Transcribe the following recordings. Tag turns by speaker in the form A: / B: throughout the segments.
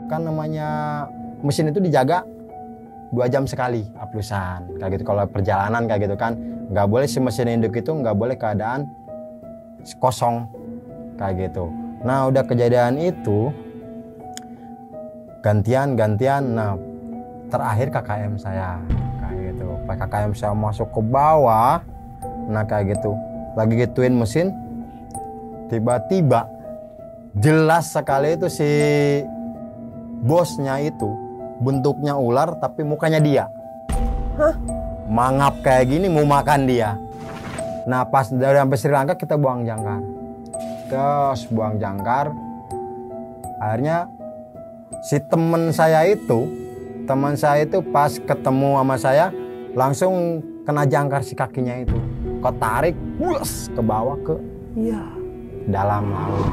A: kan namanya mesin itu dijaga 2 jam sekali aplusan kayak gitu. Kalau perjalanan kayak gitu kan nggak boleh si mesin induk itu nggak boleh keadaan kosong kayak gitu. Nah udah kejadian itu gantian. Nah terakhir KKM saya kayak gitu. Pas KKM saya masuk ke bawah, nah kayak gitu lagi gituin mesin, tiba-tiba jelas sekali itu si bosnya itu bentuknya ular tapi mukanya dia.
B: Hah?
A: Mangap kayak gini mau makan dia. Nah pas dari sampai Sri Lanka kita buang jangkar. Terus buang jangkar. Akhirnya si teman saya itu pas ketemu sama saya langsung kena jangkar si kakinya itu. Ketarik ke bawah ke dalam laut.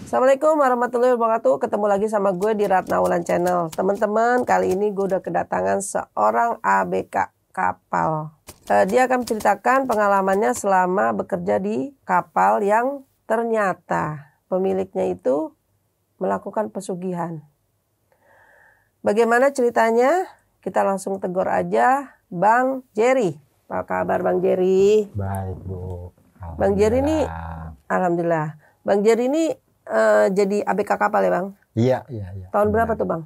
B: Assalamualaikum warahmatullahi wabarakatuh. Ketemu lagi sama gue di Ratna Wulan Channel. Teman-teman, kali ini gue udah kedatangan seorang ABK kapal. Dia akan menceritakan pengalamannya selama bekerja di kapal yang ternyata pemiliknya itu melakukan pesugihan. Bagaimana ceritanya? Kita langsung tegur aja Bang Jerry. Apa kabar Bang Jerry?
A: Baik Bu.
B: Bang Jerry ini, alhamdulillah. Bang Jerry ini jadi ABK kapal ya Bang?
A: Iya.
B: Tahun berapa tuh Bang?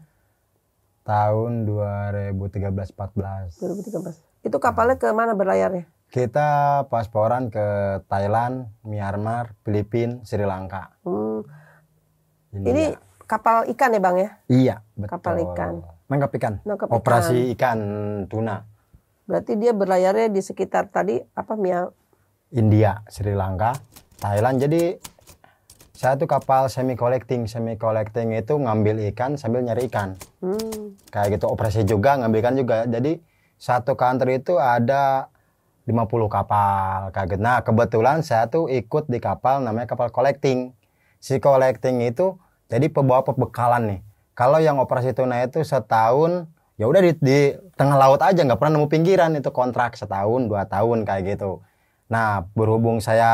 A: Tahun 2013-14.
B: 2013. Itu kapalnya ke mana berlayarnya?
A: Kita pasporan ke Thailand, Myanmar, Filipina, Sri Lanka. Ini
B: kapal ikan ya Bang ya?
A: Iya, betul.
B: Kapal ikan.
A: Nangkap ikan. Operasi ikan tuna.
B: Berarti dia berlayarnya di sekitar tadi apa
A: India, Sri Lanka, Thailand. Jadi saya tuh kapal semi collecting itu ngambil ikan sambil nyari ikan. Kayak gitu, operasi juga, ngambil ikan juga. Jadi satu kantor itu ada 50 kapal kayak gitu. Nah kebetulan saya tuh ikut di kapal namanya kapal collecting. Si collecting itu jadi pembawa pembekalan nih. Kalau yang operasi tuna itu setahun ya udah di tengah laut aja, nggak pernah nemu pinggiran, itu kontrak setahun 2 tahun kayak gitu. Nah berhubung saya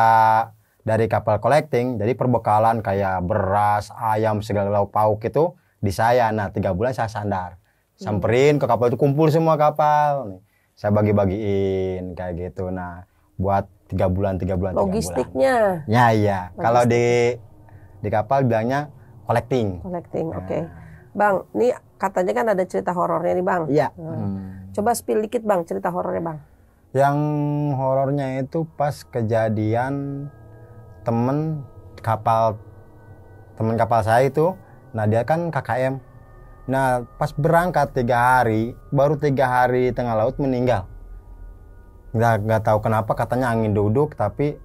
A: dari kapal collecting, jadi perbekalan kayak beras, ayam, segala lauk pauk itu di saya. Nah 3 bulan saya sandar, samperin ke kapal itu, kumpul semua kapal nih. Saya bagi-bagiin kayak gitu. Nah buat 3 bulan.
B: Logistiknya?
A: Ya iya. Kalau di kapal bilangnya collecting.
B: Oke. Bang, ini katanya kan ada cerita horornya nih Bang.
A: Iya.
B: Coba spill dikit Bang cerita horornya Bang.
A: Yang horornya itu pas kejadian temen kapal saya itu, nah dia kan KKM. Nah pas berangkat 3 hari, baru 3 hari tengah laut meninggal. Nggak tahu kenapa, katanya angin duduk, tapi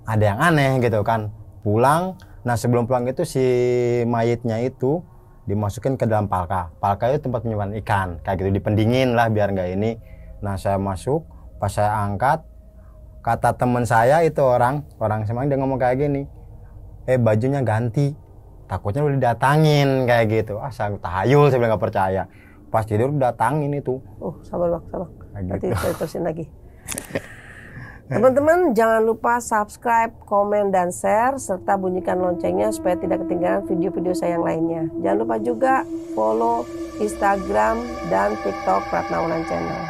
A: ada yang aneh gitu kan. Pulang, nah sebelum pulang itu si mayitnya itu dimasukin ke dalam palka. Palka itu tempat penyimpanan ikan, kayak gitu, dipendingin lah biar nggak ini. Nah saya masuk, pas saya angkat, kata teman saya itu orang Semarang, dia ngomong kayak gini, bajunya ganti, takutnya udah didatangin kayak gitu. Saya tahayul, saya bilang nggak percaya. Pas tidur datangin itu.
B: Sabar Bang. Nanti
A: Gitu.
B: saya terusin lagi. Teman-teman jangan lupa subscribe, komen, dan share, serta bunyikan loncengnya supaya tidak ketinggalan video-video saya yang lainnya. Jangan lupa juga follow Instagram dan TikTok Ratna Wulan Channel.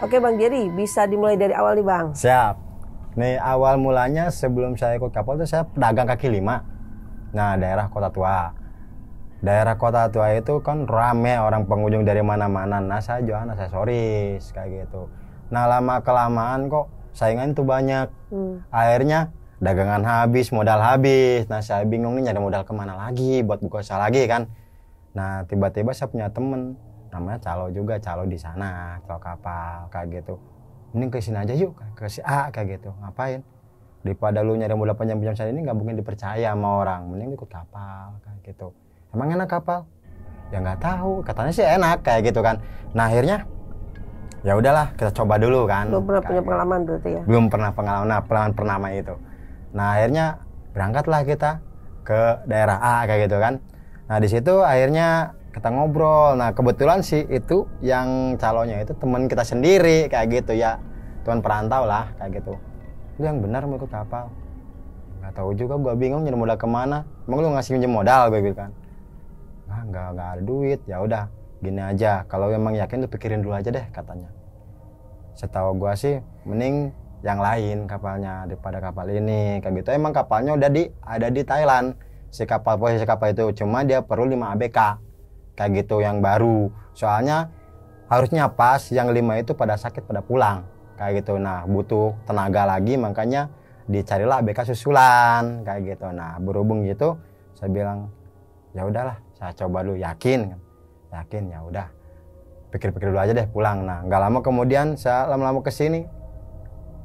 B: Oke Bang Jerry, bisa dimulai dari awal nih Bang.
A: Siap. Nih awal mulanya sebelum saya ikut kapal tuh saya pedagang kaki lima. Nah daerah Kota Tua. Daerah Kota Tua itu kan rame orang pengunjung dari mana-mana. Nah saya jualan aksesoris kayak gitu. Nah lama kelamaan kok saingan tuh banyak. Akhirnya dagangan habis, modal habis. Nah saya bingung nih nyari modal kemana lagi buat buka usaha lagi kan. Nah tiba-tiba saya punya temen namanya Calo juga, Calo di sana, Calo kapal kayak gitu. Ini ke sini aja yuk, ke si A kayak gitu. Ngapain? daripada lu nyari modal pinjam sana ini nggak mungkin dipercaya sama orang, mending ikut kapal kayak gitu. Emang enak kapal? Ya nggak tahu, katanya sih enak kayak gitu kan. Nah akhirnya ya udahlah kita coba dulu kan.
B: Belum pernah punya pengalaman berarti ya?
A: Belum pernah pengalaman, nah pengalaman pertama itu. Nah akhirnya berangkatlah kita ke daerah A kayak gitu kan. Nah di situ akhirnya kita ngobrol. Nah kebetulan sih itu yang calonnya itu teman kita sendiri kayak gitu ya, teman perantau lah kayak gitu. Lu yang benar mau ikut kapal? Nggak tahu juga, gua bingung nyari modal kemana. Emang lu ngasih pinjam modal, gue bilang kan. Nggak ada duit. Ya udah gini aja, kalau memang yakin lu pikirin dulu aja deh katanya. Setahu gua sih mending yang lain kapalnya daripada kapal ini kayak gitu. Emang kapalnya udah ada di Thailand posisi kapal itu, cuma dia perlu 5 ABK kayak gitu yang baru, soalnya harusnya pas yang 5 itu pada sakit pada pulang kayak gitu. Nah butuh tenaga lagi, makanya dicarilah ABK susulan kayak gitu. Nah berhubung gitu saya bilang ya udahlah saya coba dulu, yakin ya udah pikir-pikir dulu aja deh pulang. Nah nggak lama kemudian saya lama-lama kesini,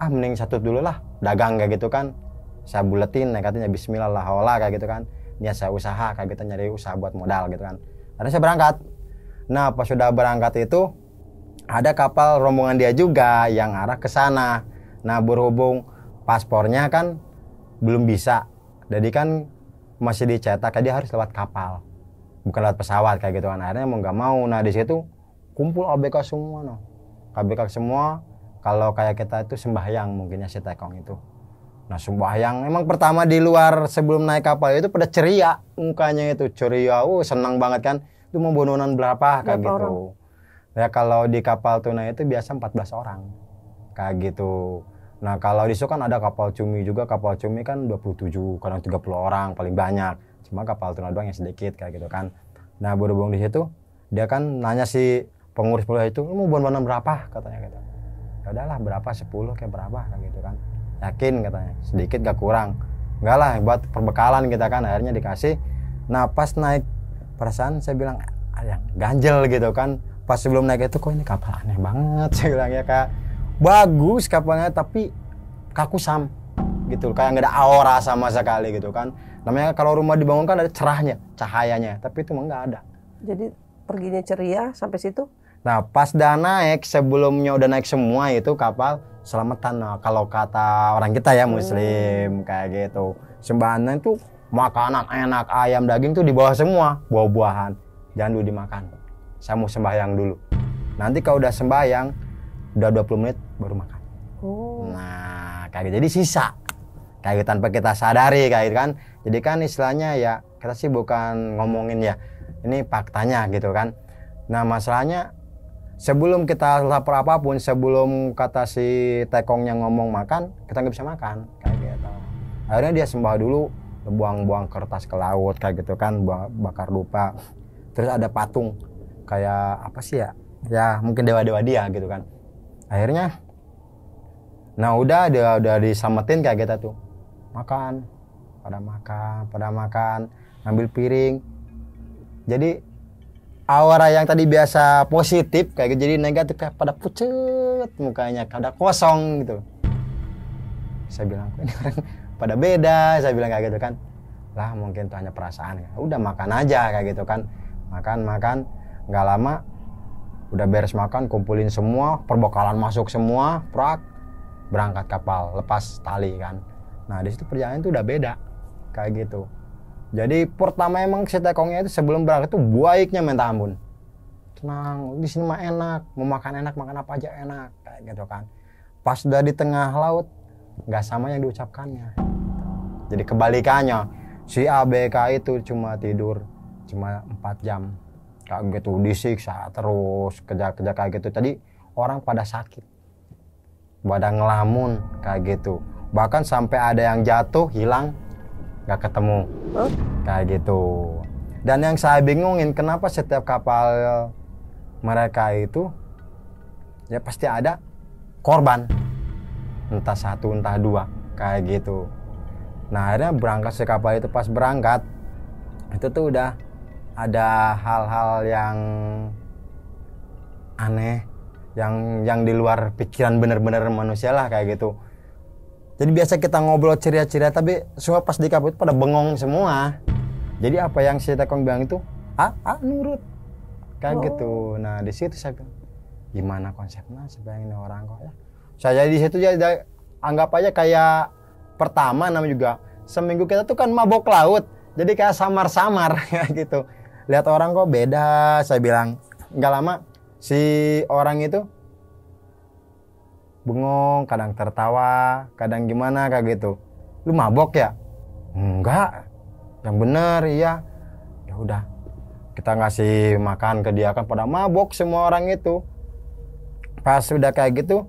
A: mending satu dulu lah dagang kayak gitu kan. Saya buletin katanya bismillah kayak gitu kan, niat saya usaha kayak gitu, nyari usaha buat modal gitu kan. Akhirnya saya berangkat. Nah pas sudah berangkat itu ada kapal rombongan dia juga yang arah ke sana. Nah berhubung paspornya kan belum bisa, jadi kan masih dicetak, dia harus lewat kapal bukan lewat pesawat kayak gitu kan. Akhirnya mau nggak mau, nah di situ kumpul ABK semua, no. ABK semua. Kalau kayak kita itu sembahyang mungkinnya si Tekong itu. Nah sembahyang emang pertama di luar sebelum naik kapal itu pada ceria mukanya, itu ceria, senang banget kan. Itu mau bononan berapa kayak gitu orang? Ya kalau di kapal tuna itu biasa 14 orang kayak gitu. Nah kalau di situ kan ada kapal cumi juga, kapal cumi kan 27 kadang 30 orang paling banyak, cuma kapal tuna doang yang sedikit kayak gitu kan. Nah berhubung di situ dia kan nanya si pengurus pulau itu, mau bononan berapa katanya gitu. Ya udahlah berapa, 10 kayak berapa kayak gitu kan. Yakin katanya, sedikit gak kurang. Enggak lah, buat perbekalan kita kan. Akhirnya dikasih. Nah pas naik, perasaan saya bilang yang ganjel gitu kan. Pas sebelum naik itu, kok ini kapal aneh banget. Saya bilang ya, Kak, bagus kapalnya tapi kaku sam gitu, kayak nggak ada aura sama sekali gitu kan. Namanya kalau rumah dibangun kan ada cerahnya, cahayanya, tapi itu mah nggak ada.
B: Jadi perginya ceria sampai situ.
A: Nah pas udah naik, sebelumnya udah naik semua itu kapal selamatan. Nah, kalau kata orang kita ya muslim kayak gitu, sembahannya itu makanan enak, ayam, daging tuh di bawah semua, buah-buahan jangan dulu dimakan, saya mau sembahyang dulu, nanti kalau udah sembahyang udah 20 menit baru makan. Nah kayak gitu, jadi sisa kayak gitu, tanpa kita sadari kayak gitu kan. Jadi kan istilahnya ya, kita sih bukan ngomongin ya, ini faktanya gitu kan. Nah masalahnya sebelum kita lapor apapun, sebelum kata si Tekongnya ngomong makan, kita nggak bisa makan kayak gitu. Akhirnya dia sembah dulu, buang-buang kertas ke laut kayak gitu kan, bakar dupa. Terus ada patung kayak apa sih ya, ya mungkin dewa-dewa dia gitu kan. Akhirnya nah udah diselamatin kayak gitu tuh, makan, pada makan, ngambil piring. Jadi aura yang tadi biasa positif kayak gitu jadi negatif, kayak pada pucet mukanya, kada kosong gitu. Saya bilang ini orang pada beda, saya bilang kayak gitu kan. Lah mungkin itu hanya perasaan. Udah makan aja kayak gitu kan. Makan, nggak lama udah beres makan, kumpulin semua, perbekalan masuk semua, prak, berangkat kapal, lepas tali kan. Nah di situ perjalanan itu udah beda kayak gitu. Jadi pertama emang si Tekongnya itu sebelum berangkat tuh baiknya minta ampun, tenang, di sini mah enak, mau makan enak, makan apa aja enak kayak gitu kan. Pas udah di tengah laut nggak sama yang diucapkannya. Jadi kebalikannya, si ABK itu cuma tidur cuma 4 jam kayak gitu, disiksa terus, kerja kayak gitu. Tadi orang pada sakit, pada ngelamun kayak gitu, bahkan sampai ada yang jatuh hilang nggak ketemu kayak gitu. Dan yang saya bingungin, kenapa setiap kapal mereka itu ya pasti ada korban, entah 1 entah 2 kayak gitu. Nah akhirnya berangkat si kapal itu, pas berangkat itu tuh udah ada hal-hal yang aneh, yang di luar pikiran bener-bener manusia lah kayak gitu. Jadi biasa kita ngobrol ceria-ceria, tapi semua pas di kapal itu pada bengong semua. Jadi apa yang si Tekong bilang itu, nurut. Kayak gitu. Nah di situ saya bilang, gimana konsepnya supaya ini orang kok ya. Saya di situ jadi anggap aja kayak pertama namanya juga. Seminggu kita tuh kan mabok laut. Jadi kayak samar-samar kayak gitu. Lihat orang kok beda, saya bilang. Nggak lama si orang itu bengong, kadang tertawa, kadang gimana kayak gitu. Lu mabok ya? Enggak. Yang bener iya. Ya udah. Kita ngasih makan ke dia kan pada mabok semua orang itu. Pas udah kayak gitu,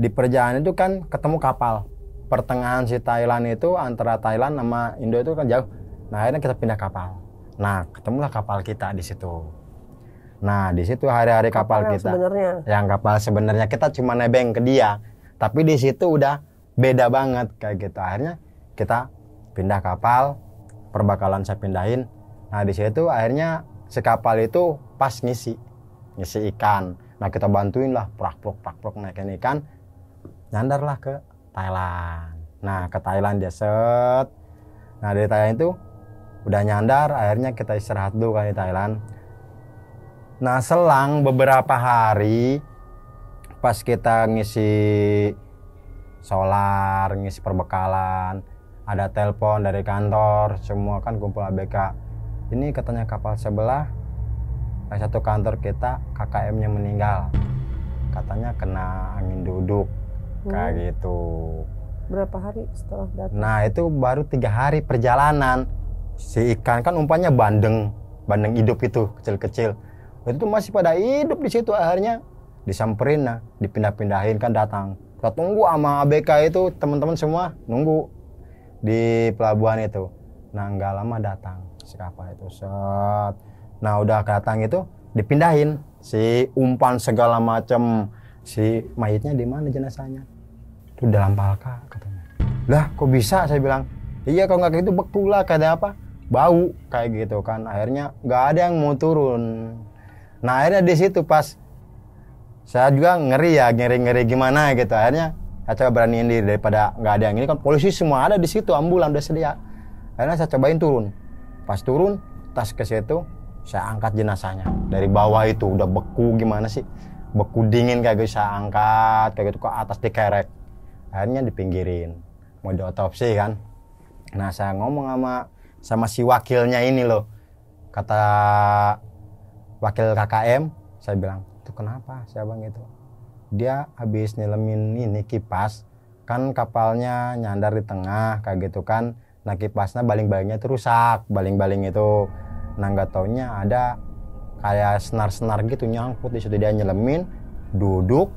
A: di perjalanan itu kan ketemu kapal. Pertengahan si Thailand itu antara Thailand sama Indo itu kan jauh. Nah, akhirnya kita pindah kapal. Nah, ketemulah kapal kita di situ. Nah, di situ hari-hari kapal kita. Yang kapal sebenarnya kita cuma nebeng ke dia. Tapi di situ udah beda banget kayak gitu. Akhirnya kita pindah kapal, perbakalan saya pindahin. Nah, di situ akhirnya si kapal itu pas ngisi ikan. Nah, kita bantuin lah prak-prok naikin ikan. Nyandarlah ke Thailand. Nah, ke Thailand dia set. Nah, dari Thailand itu udah nyandar, akhirnya kita istirahat dulu kan di Thailand. Nah, selang beberapa hari pas kita ngisi solar, ngisi perbekalan, ada telepon dari kantor, semua kan kumpul ABK. Ini katanya kapal sebelah, satu kantor kita KKM-nya meninggal. Katanya kena angin duduk, kayak gitu.
B: Berapa hari setelah datang?
A: Nah, itu baru 3 hari perjalanan. Si ikan kan umpannya bandeng hidup itu, kecil-kecil. Itu masih pada hidup di situ, akhirnya disamperin, nah dipindah-pindahin kan datang. Kita tunggu sama ABK itu, teman-teman semua nunggu di pelabuhan itu. Nah, nggak lama datang si kapal itu set. Nah, udah datang itu dipindahin si umpan segala macam. Si mayitnya di mana jenazahnya? Itu dalam palka katanya. Lah, kok bisa? Saya bilang, iya kalau nggak gitu beku lah, kayak apa? Bau kayak gitu kan. Akhirnya nggak ada yang mau turun. Nah, akhirnya di situ pas saya juga ngeri gimana gitu. Akhirnya saya coba beraniin diri daripada nggak ada yang ini kan, polisi semua ada di situ, ambulan udah sedia. Akhirnya saya cobain turun. Pas turun, tas ke situ, saya angkat jenazahnya dari bawah itu udah beku gimana sih, beku dingin kayak gitu. Saya angkat kayak gitu ke atas dikerek. Akhirnya dipinggirin, mau diotopsi kan. Nah, saya ngomong sama si wakilnya ini loh, kata wakil KKM, saya bilang, itu kenapa? Saya bilang gitu. Dia habis nyelemin ini kipas, kan kapalnya nyandar di tengah kayak gitu kan. Nah, kipasnya baling-balingnya itu rusak, baling-baling itu. Nah, nggak taunya ada kayak senar-senar gitu nyangkut di situ. Dia nyelemin, duduk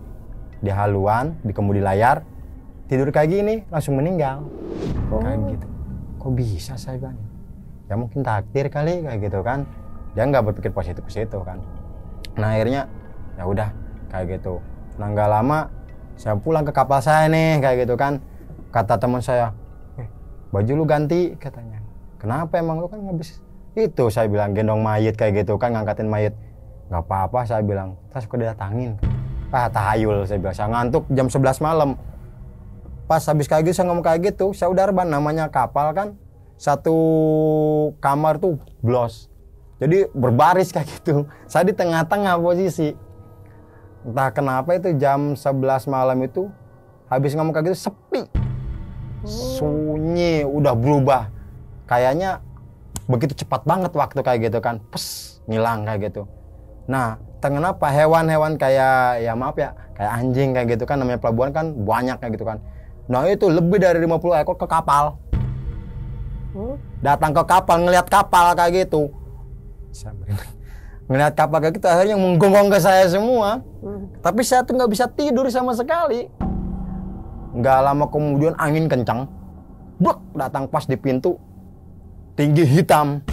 A: di haluan, di kemudi layar, tidur kayak gini, langsung meninggal. Kayak gitu. Kok bisa, saya bilang? Ya mungkin takdir kali kayak gitu kan. Dia nggak berpikir positif ke situ kan. Nah, akhirnya ya udah kayak gitu. Nah, nggak lama saya pulang ke kapal saya nih kayak gitu kan. Kata teman saya, baju lu ganti katanya. Kenapa emang lu kan habis itu? Saya bilang gendong mayit kayak gitu kan, ngangkatin mayit. Nggak apa-apa, saya bilang. Terus aku didatangin. Tahayul, saya bilang. Saya ngantuk jam 11 malam. Pas habis kayak gitu saya ngomong kayak gitu, saya udah reban, namanya kapal kan satu kamar tuh blos. Jadi berbaris kayak gitu. Saya di tengah-tengah posisi. Entah kenapa itu jam 11 malam itu habis ngomong kayak gitu sepi. Sunyi, udah berubah. Kayaknya begitu cepat banget waktu kayak gitu kan. Pes, ngilang kayak gitu. Nah, kenapa hewan-hewan kayak ya maaf ya, kayak anjing kayak gitu kan, namanya pelabuhan kan banyak kayak gitu kan. Nah, itu lebih dari 50 ekor ke kapal. Datang ke kapal, ngelihat kapal kayak gitu. Ngelihat kapal kayak gitu akhirnya menggonggong ke saya semua. Tapi saya tuh nggak bisa tidur sama sekali. Nggak lama kemudian angin kencang, blok datang pas di pintu, tinggi hitam,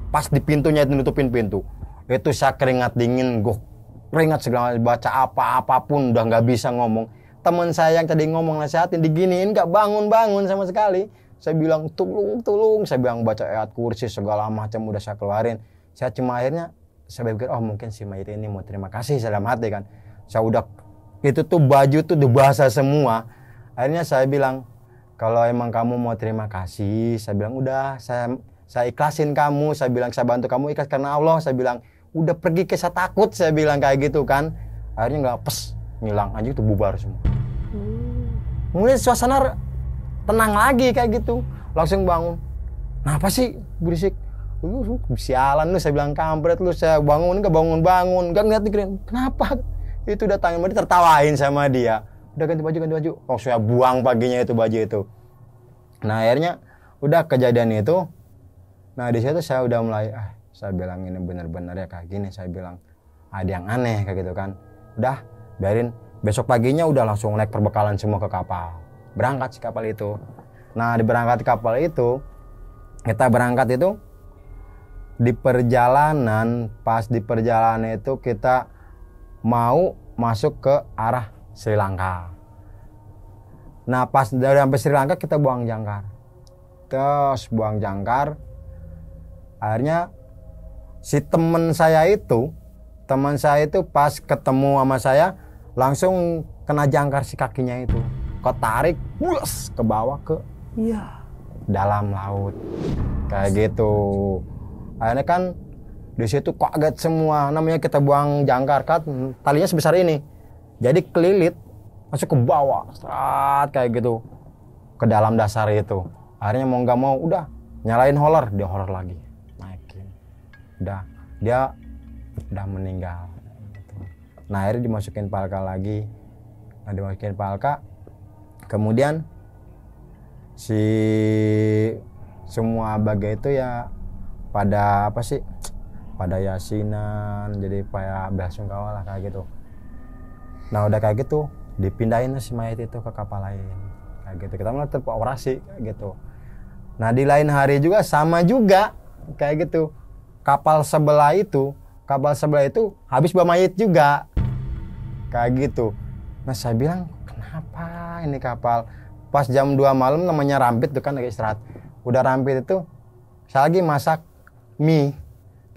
A: pas di pintunya itu nutupin pintu. Itu saya keringat dingin, gue keringat segala baca apapun udah nggak bisa ngomong. Teman saya yang tadi ngomong nasihatin diginiin nggak bangun sama sekali. Saya bilang tolong, saya bilang baca ayat kursi segala macam udah saya keluarin. Saya cuma akhirnya saya pikir oh mungkin si mayit ini mau terima kasih dalam hati kan. Saya udah itu tuh baju tuh udah basah semua. Akhirnya saya bilang, kalau emang kamu mau terima kasih, saya bilang udah, saya ikhlasin kamu, saya bilang saya bantu kamu ikhlas karena Allah, saya bilang udah pergi ke saya takut, saya bilang kayak gitu kan. Akhirnya nggak ngilang aja itu bubar semua. Mulai suasana tenang lagi kayak gitu, langsung bangun. Kenapa sih berisik? Sialan lu, saya bilang kampret lu, saya bangun nggak bangun, nggak ngeliat dikirim. Kenapa? Itu datangin dia tertawain sama dia. Udah ganti baju. Oh saya buang paginya itu baju itu. Nah akhirnya udah kejadian itu. Nah di situ saya udah mulai, saya bilang ini benar-benar ya kayak gini. Saya bilang ada yang aneh kayak gitu kan. Udah biarin. Besok paginya udah langsung naik perbekalan semua ke kapal. Berangkat si kapal itu. Nah di berangkat kapal itu, kita berangkat itu di perjalanan, pas di perjalanan itu kita mau masuk ke arah Sri Lanka. Nah pas dari sampai Sri Lanka kita buang jangkar. Terus buang jangkar. Akhirnya si teman saya itu pas ketemu sama saya langsung kena jangkar si kakinya itu. Kok tarik, bus ke bawah ke dalam laut. Kayak gitu. Akhirnya kan di situ kaget semua. Namanya kita buang jangkar kan talinya sebesar ini. Jadi kelilit masuk ke bawah, strat kayak gitu. Ke dalam dasar itu. Akhirnya mau nggak mau udah nyalain holler, dia holler lagi. Naikin. Dia udah meninggal. Nah akhirnya dimasukin palka lagi. Nah dimasukin palka. Kemudian si semua abg itu ya pada apa sih? Pada yasinan, jadi kayak belasungkawa lah kayak gitu. Nah udah kayak gitu dipindahin si mayat itu ke kapal lain. Kayak gitu. Kita mulai operasi kayak gitu. Nah di lain hari juga sama juga kayak gitu. Kapal sebelah itu habis bawa mayat juga. Kayak gitu. Nah saya bilang kenapa ini kapal pas jam 2 malam namanya rampit tuh kan lagi istirahat. Udah rampit itu saya lagi masak mie.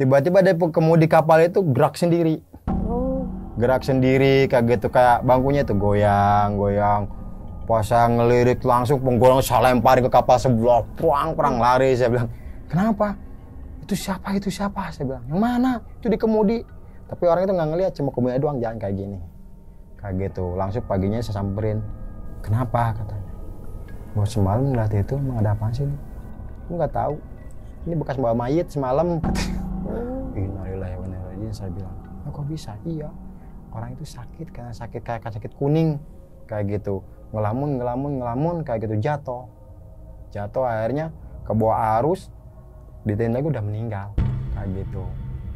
A: Tiba-tiba dia kemudi kapal itu gerak sendiri. Gerak sendiri kayak gitu, kayak bangkunya itu goyang. Pas saya ngelirik langsung penggolong saya lemparin ke kapal sebelah. Perang lari. Saya bilang kenapa? Itu siapa? Saya bilang yang mana? Itu di kemudi. Tapi orang itu nggak ngelihat, cuma kemudian doang jalan kayak gini. Kayak gitu. Langsung paginya saya samperin. Kenapa katanya? Gua semalam ngeliat itu, emang ada apaan sih? Gua nggak tahu. Ini bekas bawa mayat semalam. Innalillahi wa inna ilaihi raji'un. Saya bilang, kok bisa? Iya. Orang itu sakit karena kayak sakit kuning kayak gitu. Ngelamun kayak gitu, jatuh akhirnya ke bawah arus, ditenda udah meninggal kayak gitu.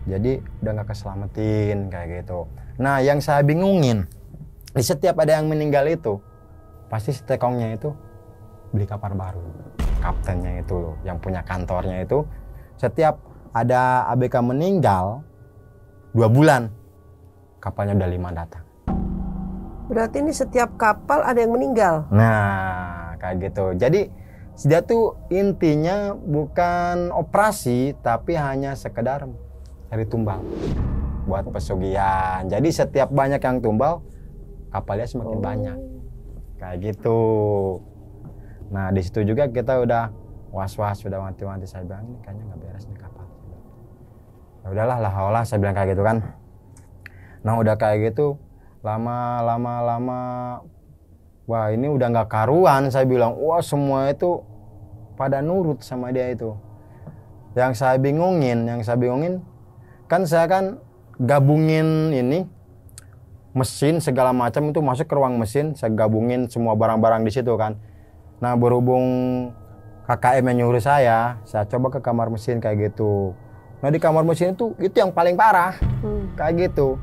A: Jadi udah nggak keselamatin kayak gitu. Nah yang saya bingungin, di setiap ada yang meninggal itu pasti tekongnya itu beli kapal baru. Kaptennya itu loh, yang punya kantornya itu setiap ada ABK meninggal 2 bulan kapalnya udah 5 datang.
B: Berarti ini setiap kapal ada yang meninggal.
A: Nah kayak gitu. Jadi dia tuh intinya bukan operasi tapi hanya sekedar cari tumbal buat pesugihan. Jadi setiap banyak yang tumbal kapalnya semakin banyak kayak gitu. Nah di situ juga kita udah was-was, sudah wanti-wanti. Saya bilang ini kayaknya nggak beres nih kapal. Ya udahlah, lah saya bilang kayak gitu kan. Nah udah kayak gitu lama, wah ini udah nggak karuan. Saya bilang wah semua itu pada nurut sama dia itu. Yang saya bingungin kan saya kan gabungin ini mesin segala macam itu masuk ke ruang mesin, saya gabungin semua barang-barang di situ kan. Nah berhubung KKM yang nyuruh saya coba ke kamar mesin kayak gitu. Nah di kamar mesin itu yang paling parah kayak gitu.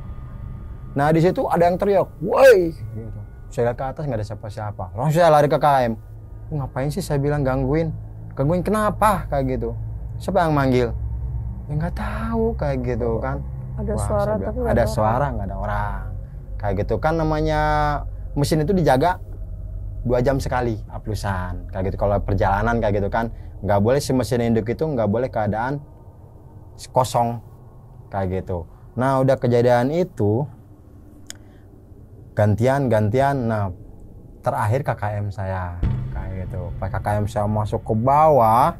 A: Nah di situ ada yang teriak, woi, gitu. Saya lihat ke atas nggak ada siapa-siapa. Langsung saya lari ke KKM. Ngapain sih saya bilang gangguin kenapa kayak gitu? Siapa yang manggil? Ya nggak tahu kayak gitu kan.
B: Ada suara tapi
A: ada suara nggak ada orang. Kayak gitu kan namanya mesin itu dijaga 2 jam sekali aplusan kayak gitu. Kalau perjalanan kayak gitu kan nggak boleh si mesin induk itu nggak boleh keadaan kosong kayak gitu. Nah udah kejadian itu gantian. Nah terakhir KKM saya kayak gitu. Pas KKM saya masuk ke bawah,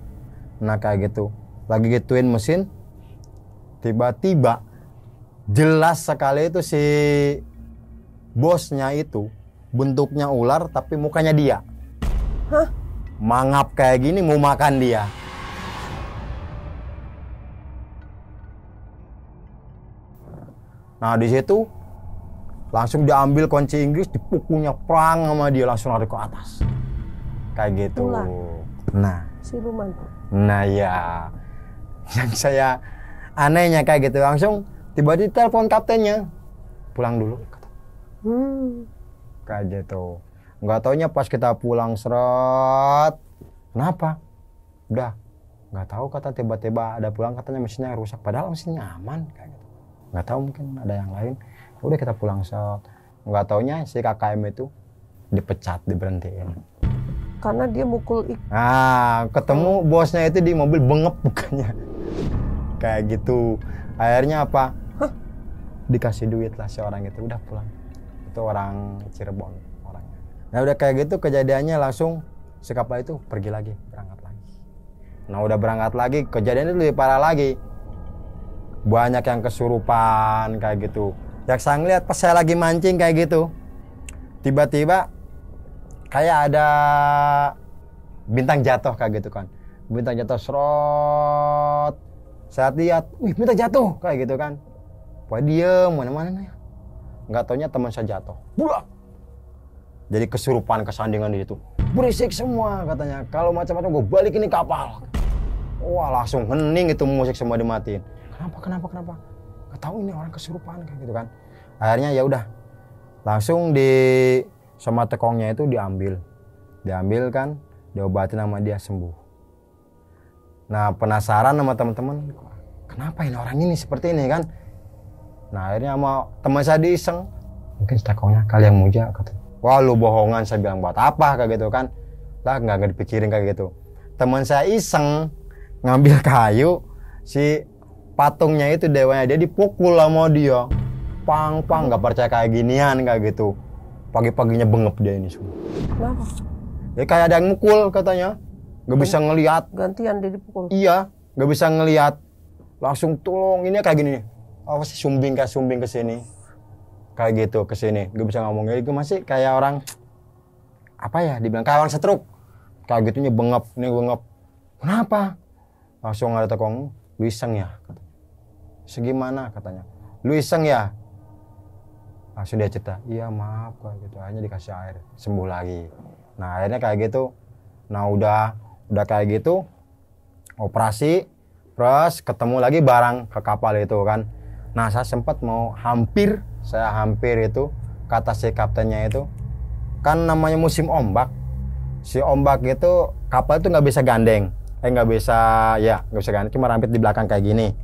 A: nah kayak gitu lagi gituin mesin, tiba-tiba jelas sekali itu si bosnya itu bentuknya ular tapi mukanya dia.
B: Hah?
A: Mangap kayak gini mau makan dia. Nah di situ langsung diambil kunci Inggris, dipukulnya perang sama dia, langsung lari ke atas. Kayak gitu.
B: Ular.
A: Nah,
B: Siluman.
A: nah ya, yang saya anehnya kayak gitu, langsung tiba-tiba telepon kaptennya, pulang dulu. Kayak gitu. Nggak taunya pas kita pulang seret, kenapa? Udah, nggak tahu kata tiba-tiba ada pulang katanya mesinnya rusak, padahal mesinnya aman kayak gitu. Nggak tahu mungkin ada yang lain. Udah kita pulang seret. Nggak taunya si KKM itu dipecat, diberhentiin.
B: Karena dia mukul
A: Nah, ketemu bosnya itu di mobil bengep bukannya. Kayak gitu. Akhirnya apa? Dikasih duit lah si orang itu, udah pulang. Itu orang Cirebon orangnya. Nah udah kayak gitu kejadiannya langsung si kapal itu pergi lagi, berangkat lagi. Nah udah berangkat lagi, kejadiannya lebih parah lagi. Banyak yang kesurupan kayak gitu. Yang saya ngeliat pas saya lagi mancing kayak gitu, tiba-tiba kayak ada bintang jatuh kayak gitu kan. Bintang jatuh serot. Saya lihat, wih bintang jatuh kayak gitu kan. Wah diem, mana-mana ya. Nggak taunya teman saya jatuh. Buah. Jadi kesurupan, kesandingan di situ. Berisik semua katanya. Kalau macam-macam gue balik ini kapal. Wah langsung hening itu musik semua dimatiin. Kenapa? Nggak tahu ini orang kesurupan kayak gitu kan. Akhirnya ya udah. Langsung sama tekongnya itu diambil kan, diobatin sama dia sembuh. Nah penasaran sama teman-teman, kenapa ini orang ini seperti ini kan? Nah akhirnya sama teman saya diiseng, mungkin tekongnya kali yang muja kata. Wah lu bohongan, saya bilang buat apa kayak gitu kan? Lah nggak dipikirin kayak gitu. Teman saya iseng ngambil kayu, si patungnya itu dewanya dia dipukul sama dia, pang nggak percaya kayak ginian kayak gitu. Pagi-paginya bengep dia ini semua.
B: Kenapa?
A: Ya kayak ada yang mukul katanya. Gak bisa ngelihat.
B: Gantian dia dipukul.
A: Iya, gak bisa ngelihat. Langsung tolong ini kayak gini. Apa sih sumbing ke sini. Kayak gitu ke sini. Gak bisa ngomong itu masih kayak orang apa ya? Dibilang kayak orang stroke. Kayak gitunya bengep, ini bengep. Kenapa? Langsung ada tekong, lu iseng ya? Segimana katanya? Lu iseng ya? Langsung dia cerita, iya maaf kayak gitu, akhirnya dikasih air, sembuh lagi. Nah akhirnya kayak gitu, nah udah kayak gitu, operasi, terus ketemu lagi barang ke kapal itu kan. Nah saya sempat mau hampir itu, kata si kaptennya itu, kan namanya musim ombak, si ombak itu kapal itu nggak bisa gandeng, nggak bisa gandeng, cuma rampit di belakang kayak gini.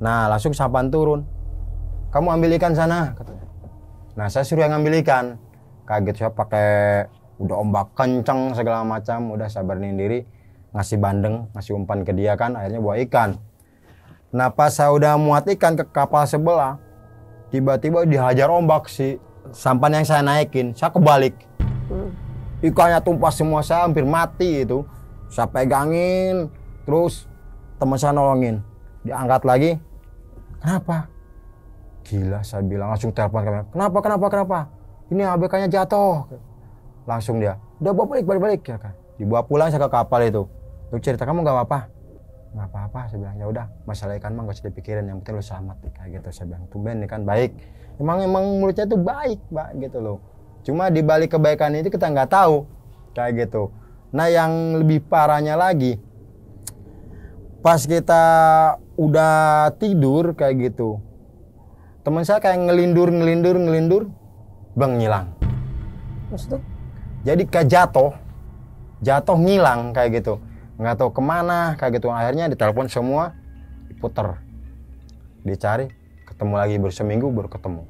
A: Nah langsung sampan turun, kamu ambil ikan sana, katanya. Nah saya suruh yang ngambil ikan, kaget saya pakai udah ombak kenceng segala macam, udah saya beraniin diri ngasih bandeng, ngasih umpan ke dia kan, akhirnya bawa ikan. Nah pas saya udah muat ikan ke kapal sebelah, tiba-tiba dihajar ombak si sampan yang saya naikin, saya kebalik, ikannya tumpah semua, saya hampir mati itu. Saya pegangin, terus teman saya nolongin, diangkat lagi, kenapa? Gila, saya bilang, langsung telepon kami. Kenapa? Ini ABK-nya jatuh. Langsung dia, udah bawa balik ya kan. Dibawa pulang saya ke kapal itu. Lu cerita, kamu gak apa-apa? Gak apa-apa, saya bilang. Ya udah, masalah ikan mah gak usah dipikirin, yang penting lu selamat. Kayak gitu, saya bilang. Tumben nih kan, baik. Emang mulutnya tuh baik, Mbak, gitu loh. Cuma di balik kebaikan itu kita nggak tahu. Kayak gitu. Nah yang lebih parahnya lagi, pas kita udah tidur kayak gitu, teman saya kayak ngelindur, bang ngilang.
B: Maksudnya?
A: Jadi kayak jatuh ngilang kayak gitu, nggak tahu kemana kayak gitu. Akhirnya ditelepon semua, diputer, dicari, ketemu lagi baru seminggu baru ketemu.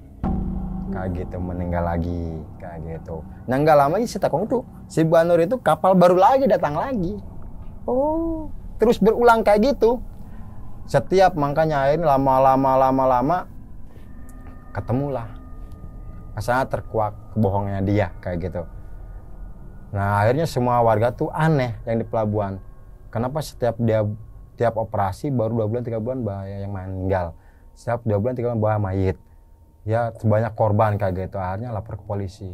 A: Kayak gitu, meninggal lagi kayak gitu. Nah nggak lama si Tekong tuh, si Banur itu kapal baru lagi datang lagi.
B: Oh,
A: terus berulang kayak gitu. Setiap makanya akhirnya lama ketemulah. Asalnya terkuak kebohongannya dia kayak gitu. Nah akhirnya semua warga tuh aneh yang di pelabuhan. Kenapa tiap operasi baru 2 bulan 3 bulan bahaya yang meninggal. Setiap 2 bulan 3 bulan bawa mayit. Ya banyak korban kayak gitu. Akhirnya lapor ke polisi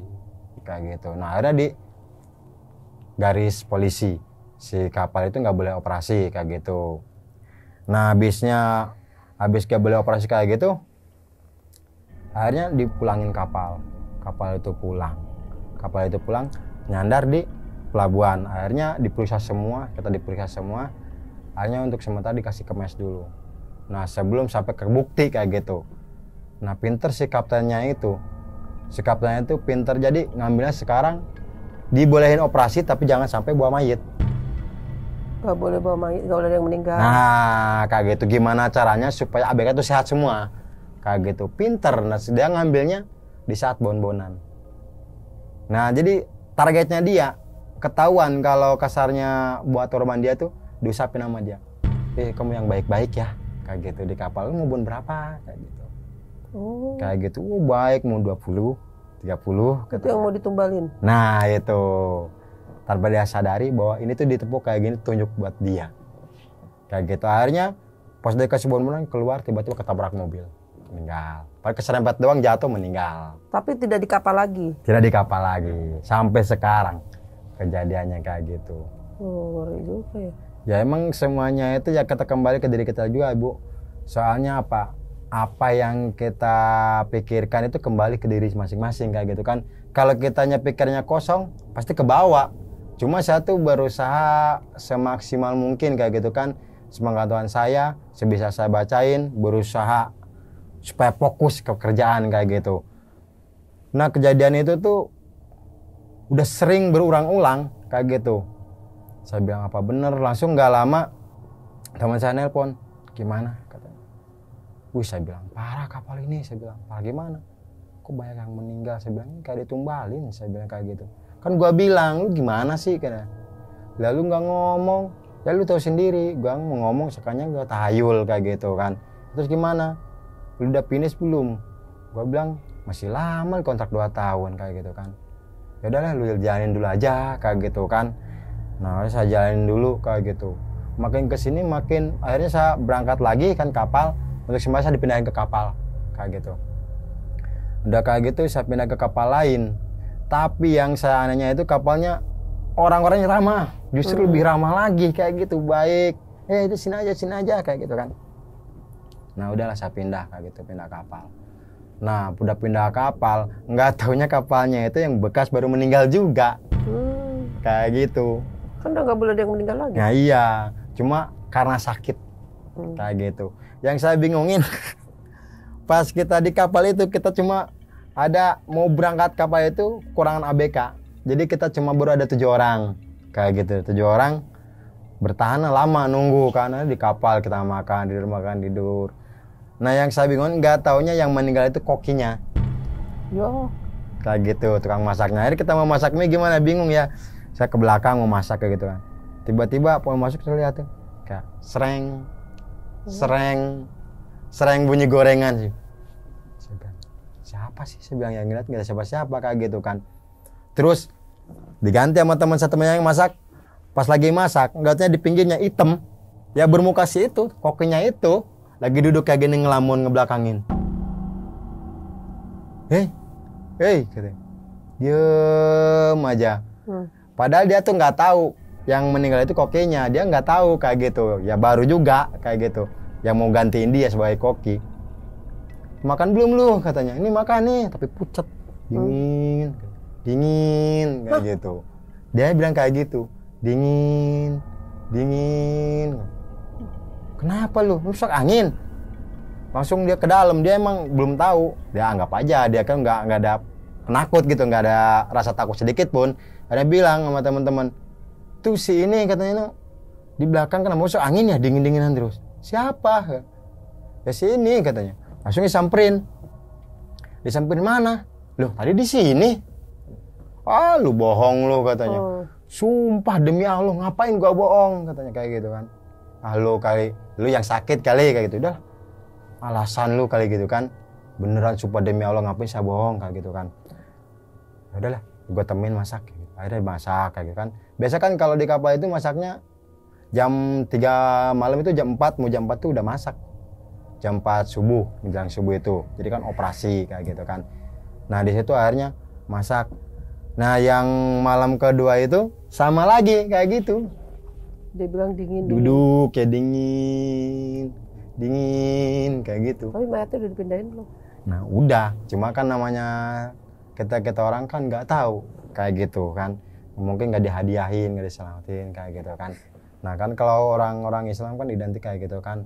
A: kayak gitu. Nah akhirnya di garis polisi si kapal itu nggak boleh operasi kayak gitu. Nah habis gak boleh operasi kayak gitu, akhirnya dipulangin kapal itu pulang nyandar di pelabuhan. Akhirnya diperiksa semua, akhirnya untuk sementara dikasih kemes dulu. Nah sebelum sampai ke bukti kayak gitu. Nah pinter si kaptennya itu pinter, jadi ngambilnya sekarang dibolehin operasi tapi jangan sampai bawa mayit.
B: Gak boleh bawa mayit, gak boleh ada yang meninggal.
A: Nah kayak gitu, gimana caranya supaya ABK itu sehat semua kayak gitu, pinter. Nah dia ngambilnya di saat bon-bonan. Nah jadi targetnya dia ketahuan kalau kasarnya buat korban dia tuh diusapin sama dia. Kamu yang baik-baik ya kayak gitu di kapal, lu mau bon berapa kayak gitu. Kayak gitu, baik mau 20 30
B: itu yang mau ditumbalin.
A: Nah itu tanpa dia sadari bahwa ini tuh ditepuk kayak gini, tunjuk buat dia kayak gitu. Akhirnya pas dia kasih bon-bonan keluar, tiba-tiba ketabrak mobil, meninggal. Paling keserempet doang, jatuh, meninggal.
B: Tapi tidak di kapal lagi?
A: Tidak di kapal lagi sampai sekarang kejadiannya kayak gitu.
B: Ngeri juga ya.
A: Ya emang semuanya itu ya kita kembali ke diri kita juga, Bu. Soalnya apa yang kita pikirkan itu kembali ke diri masing-masing kayak gitu kan. Kalau kitanya pikirnya kosong pasti ke bawah. Cuma saya tuh berusaha semaksimal mungkin kayak gitu kan. Sepengetahuan saya, sebisa saya bacain, berusaha supaya fokus ke kerjaan kayak gitu. Nah kejadian itu tuh udah sering berulang-ulang kayak gitu. Saya bilang apa bener, langsung gak lama teman saya nelpon, gimana katanya. Saya bilang parah kapal ini, saya bilang parah gimana? Kok banyak yang meninggal? Saya bilang kayak ditumbalin, saya bilang kayak gitu. Kan gua bilang lu gimana sih katanya. Lalu nggak ngomong, ya lu tahu sendiri, gua mau ngomong sekanya gua tahayul kayak gitu kan. Terus gimana? Lu udah finish belum? Gua bilang masih lama, kontrak 2 tahun kayak gitu kan. Ya udahlah lu jalanin dulu aja kayak gitu kan. Nah saya jalanin dulu kayak gitu. Makin kesini makin akhirnya saya berangkat lagi kan kapal. Untuk semuanya saya dipindahin ke kapal kayak gitu. Udah kayak gitu saya pindah ke kapal lain. Tapi yang saya anehnya itu kapalnya orang-orangnya ramah, justru lebih ramah lagi kayak gitu, baik. Itu sini aja kayak gitu kan. Nah udahlah saya pindah kayak gitu, pindah kapal. Nah udah pindah kapal, nggak taunya kapalnya itu yang bekas baru meninggal juga. Kayak gitu.
B: Kan udah nggak boleh ada yang meninggal lagi.
A: Nah iya, cuma karena sakit kayak gitu. Yang saya bingungin pas kita di kapal itu kita cuma ada mau berangkat kapal itu kurangan ABK. Jadi kita cuma baru ada 7 orang kayak gitu. 7 orang bertahan lama nunggu karena di kapal kita makan tidur. Nah yang saya bingung nggak taunya yang meninggal itu kokinya.
B: Yo.
A: Kayak gitu tukang masaknya. Akhirnya kita mau masak mie gimana, bingung ya. Saya ke belakang mau masak kayak gitu kan. Tiba-tiba mau masuk saya lihat tuh kayak sereng bunyi gorengan sih. Saya bilang, siapa sih? Saya bilang yang ngeliat nggak ada siapa-siapa kayak gitu kan. Terus diganti sama teman saya temannya yang masak. Pas lagi masak, ngeliatnya di pinggirnya hitam. Ya bermuka sih itu, kokinya itu lagi duduk kayak gini ngelamun ngebelakangin. Hei, katanya. Diem aja. Padahal dia tuh nggak tahu yang meninggal itu kokinya, dia nggak tahu kayak gitu. Ya baru juga kayak gitu. Yang mau gantiin dia sebagai koki. Makan belum lu katanya. Ini makan nih, tapi pucet, dingin kayak gitu. Dia bilang kayak gitu, dingin. Kenapa lu? Rusak angin. Langsung dia ke dalam, dia emang belum tahu. Dia anggap aja, dia kan nggak ada penakut gitu, nggak ada rasa takut sedikit pun. Ada bilang sama teman-teman, tuh si ini katanya no, di belakang kena masuk angin ya, dingin-dinginan terus. Siapa? Ya si ini katanya. Langsung disamperin. Disamperin mana? Loh tadi di sini. Ah lu bohong lu katanya. Sumpah demi Allah ngapain gua bohong katanya kayak gitu kan. Ah lu kali, lu yang sakit kali kayak gitu. Udah alasan lu kali gitu kan. Beneran sumpah demi Allah ngapain saya bohong kayak gitu kan. Ya udahlah, gua temenin masak gitu. Akhirnya masak kayak gitu kan. Biasa kan kalau di kapal itu masaknya jam 3 malam itu jam 4, mau jam 4 tuh udah masak. Jam 4 subuh, menjelang subuh itu. Jadi kan operasi kayak gitu kan. Nah di situ akhirnya masak. Nah yang malam kedua itu sama lagi kayak gitu.
B: Dia bilang dingin.
A: Duduk kayak dingin kayak gitu.
B: Tapi mayatnya udah dipindahin belum?
A: Nah udah, cuma kan namanya kita orang kan nggak tahu kayak gitu kan. Mungkin nggak dihadiahin, nggak diselamatin kayak gitu kan. Nah kan kalau orang-orang Islam kan identik kayak gitu kan,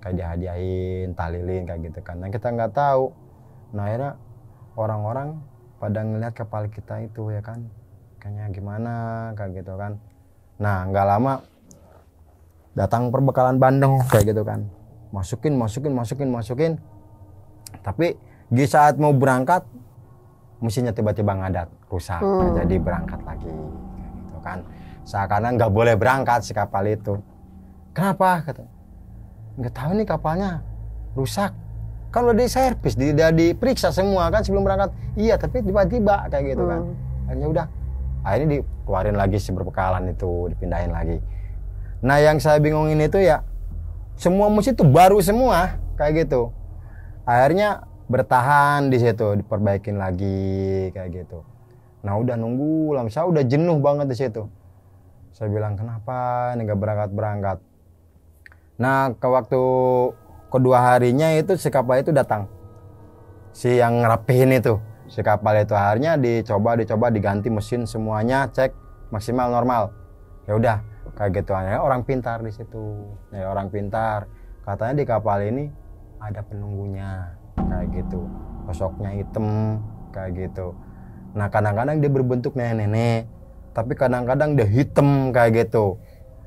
A: kayak dihadiahin, tahlilin kayak gitu kan. Nah kita nggak tahu. Nah akhirnya orang-orang pada ngeliat kapal kita itu ya kan, kayaknya gimana kayak gitu kan. Nah nggak lama datang perbekalan Bandeng kayak gitu kan, masukin. Tapi di saat mau berangkat mesinnya tiba-tiba ngadat, rusak, jadi berangkat lagi kayak gitu kan. Seakan nggak boleh berangkat si kapal itu. Kenapa? Kata, nggak tahu nih kapalnya rusak. Kan udah diservis, diperiksa semua kan sebelum berangkat. Iya, tapi tiba-tiba kayak gitu kan. Akhirnya udah, akhirnya dikeluarin lagi si berbekalan itu, dipindahin lagi. Nah yang saya bingungin itu ya, semua mesin itu baru semua kayak gitu. Akhirnya bertahan di situ, diperbaikin lagi kayak gitu. Nah udah nunggu lama, saya udah jenuh banget di situ. Saya bilang kenapa ini nggak berangkat. Nah ke waktu kedua harinya itu si kapal itu datang, si yang ngerapihin itu si kapal itu. Akhirnya dicoba diganti mesin semuanya, cek maksimal normal. Ya udah kayak gitu aja. Orang pintar di situ, ya orang pintar. Katanya di kapal ini ada penunggunya kayak gitu, sosoknya hitam kayak gitu. Nah kadang-kadang dia berbentuk nenek-nenek, tapi kadang-kadang dia hitam kayak gitu.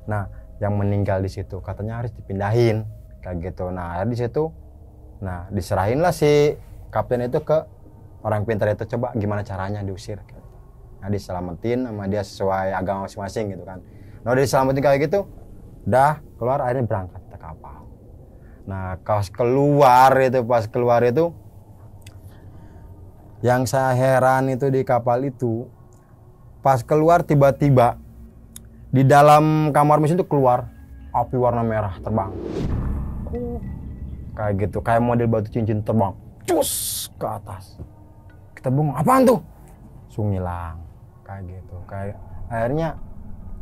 A: Nah yang meninggal di situ katanya harus dipindahin kayak gitu. Nah di situ, nah diserahin lah si kapten itu ke orang pintar itu, coba gimana caranya diusir. Nah diselamatin sama dia sesuai agama masing-masing gitu kan. Nah udah diselamatin kayak gitu, udah keluar, akhirnya berangkat ke kapal. Nah pas keluar itu yang saya heran itu di kapal itu, pas keluar tiba-tiba di dalam kamar mesin itu keluar api warna merah terbang. Kayak gitu, kayak model batu cincin terbang, cus ke atas. Kita bingung, apaan tuh? Langsung hilang kayak gitu. Kayak akhirnya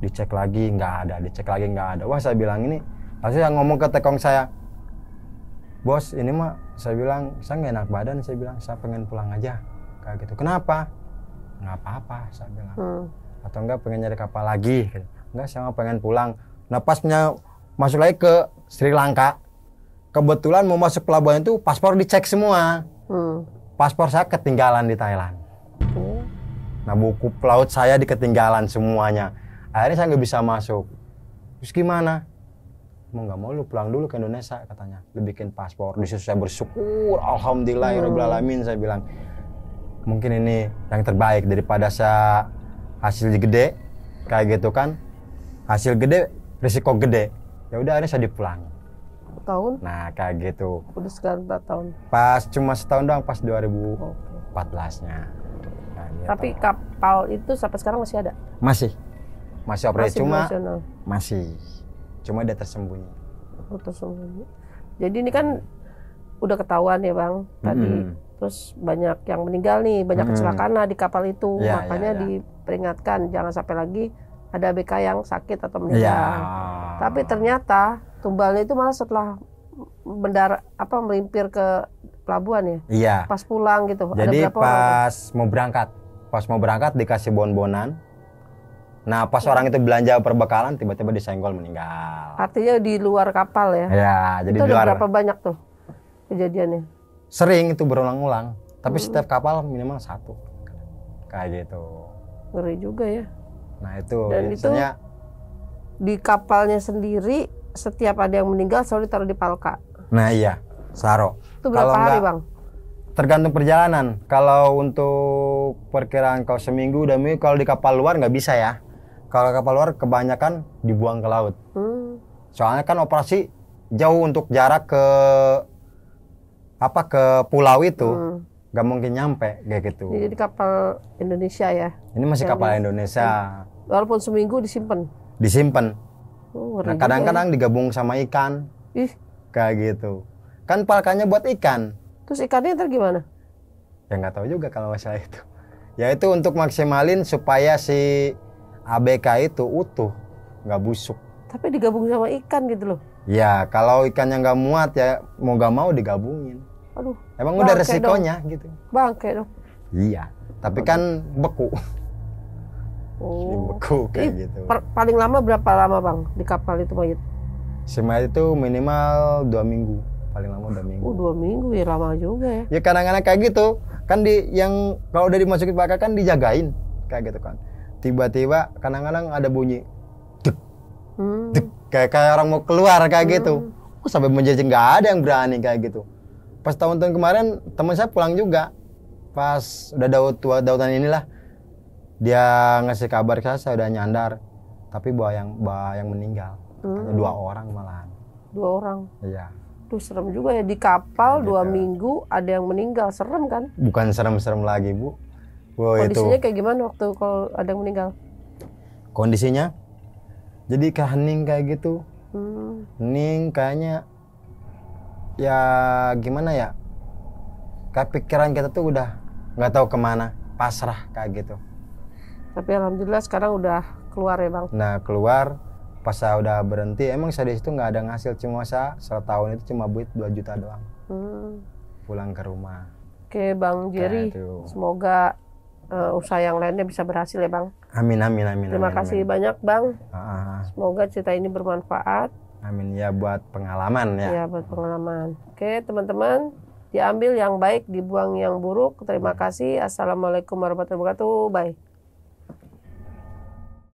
A: dicek lagi nggak ada. Wah saya bilang ini, langsung saya ngomong ke tekong saya, bos ini mah, saya bilang saya nggak enak badan, saya bilang saya pengen pulang aja kayak gitu. Kenapa? Nggak apa-apa saya bilang. Atau enggak pengen nyari kapal lagi? Enggak, saya mau pengen pulang. Nah pas masuk lagi ke Sri Lanka, kebetulan mau masuk pelabuhan itu paspor dicek semua. Paspor saya ketinggalan di Thailand. Nah buku pelaut saya ketinggalan semuanya. Akhirnya saya nggak bisa masuk. Terus gimana? Mau nggak mau lu pulang dulu ke Indonesia katanya. Lu bikin paspor. Di situ saya bersyukur, alhamdulillahirabbil alamin, saya bilang. Mungkin ini yang terbaik daripada saya hasil gede kayak gitu kan. Hasil gede, risiko gede. Ya udah akhirnya saya dipulang.
B: Tahun?
A: Nah kayak gitu.
B: Udah sekarang 4 tahun.
A: Pas cuma setahun doang, pas 2014-nya. Nah, gitu.
B: Tapi kapal itu sampai sekarang masih ada?
A: Masih operasi,
B: masih
A: cuma dia tersembunyi.
B: Tersembunyi. Jadi ini kan udah ketahuan ya Bang tadi. Terus banyak yang meninggal nih, banyak kecelakaan di kapal itu.
A: Ya,
B: makanya diperingatkan jangan sampai lagi ada ABK yang sakit atau meninggal.
A: Ya.
B: Tapi ternyata tumbalnya itu malah setelah melimpir ke pelabuhan ya.
A: Iya.
B: Pas pulang gitu.
A: Jadi
B: ada berapa
A: pas mau berangkat dikasih bon-bonan. Nah pas orang itu belanja perbekalan tiba-tiba disenggol meninggal.
B: Artinya di luar kapal ya?
A: Ya, jadi
B: itu
A: di luar.
B: ada berapa banyak tuh kejadiannya?
A: Sering itu berulang-ulang. Tapi setiap kapal minimal 1. Kayak gitu.
B: Ngeri juga ya.
A: Nah itu
B: dan
A: biasanya
B: itu di kapalnya sendiri setiap ada yang meninggal selalu ditaruh di palka.
A: Nah iya, saro.
B: Itu berapa hari Bang?
A: Tergantung perjalanan. Kalau untuk perkiraan kalau seminggu udah minggu, kalau di kapal luar nggak bisa ya. Kalau kapal luar kebanyakan dibuang ke laut. Soalnya kan operasi jauh untuk jarak ke pulau itu. nggak mungkin nyampe kayak gitu.
B: Jadi kapal Indonesia ya.
A: Ini masih kapal Indonesia.
B: Walaupun seminggu disimpan. Oh,
A: Nah kadang-kadang digabung sama ikan.
B: Ih.
A: Kayak gitu. Kan palkanya buat ikan.
B: Terus ikannya ntar gimana?
A: Ya nggak tahu juga kalau masalah itu. Ya itu untuk maksimalin supaya si ABK itu utuh, nggak busuk.
B: Tapi digabung sama ikan gitu loh.
A: Ya kalau ikannya nggak muat ya mau nggak mau digabungin.
B: Aduh.
A: Emang udah resikonya gitu.
B: Bangke dong.
A: Iya. Tapi kan beku.
B: Oh.
A: Beku kayak gitu.
B: Paling lama berapa lama bang di kapal itu mayat?
A: Si mayat itu minimal 2 minggu. Paling lama 2 minggu.
B: 2 minggu ya lama juga ya.
A: Ya kadang-kadang kayak gitu. Kan yang kalau udah dimasukin pakai kan dijagain. Kayak gitu kan. Tiba-tiba kadang-kadang ada bunyi. Dek, dek, kayak orang mau keluar kayak gitu. Sampai menjajah nggak ada yang berani kayak gitu. Pas tahun-tahun kemarin teman saya pulang juga. Pas udah dautan inilah. Dia ngasih kabar ke saya udah nyandar. Tapi bawa yang meninggal. Hanya 2 orang malahan.
B: 2 orang?
A: Iya.
B: Tuh serem juga ya di kapal 2 minggu ada yang meninggal, serem kan?
A: Bukan serem-serem lagi Bu. Wow,
B: kondisinya
A: itu.
B: Kayak gimana waktu kalau ada yang meninggal?
A: Kondisinya jadi hening kayak gitu. Hening kayaknya ya gimana ya, kayak pikiran kita tuh udah nggak tahu kemana, pasrah kayak gitu.
B: Tapi alhamdulillah sekarang udah keluar ya bang.
A: Nah keluar pas saya udah berhenti, emang saya di situ nggak ada ngasil, cuma saya setahun itu cuma duit 2 juta doang. Pulang ke rumah.
B: Oke Bang Jerry, semoga usaha yang lainnya bisa berhasil ya bang.
A: Amin amin amin.
B: Terima kasih banyak bang. Semoga cerita ini bermanfaat.
A: Amin ya, buat pengalaman ya.
B: Ya buat pengalaman. Oke teman-teman, diambil yang baik, dibuang yang buruk. Terima kasih. Assalamualaikum warahmatullahi wabarakatuh. Bye.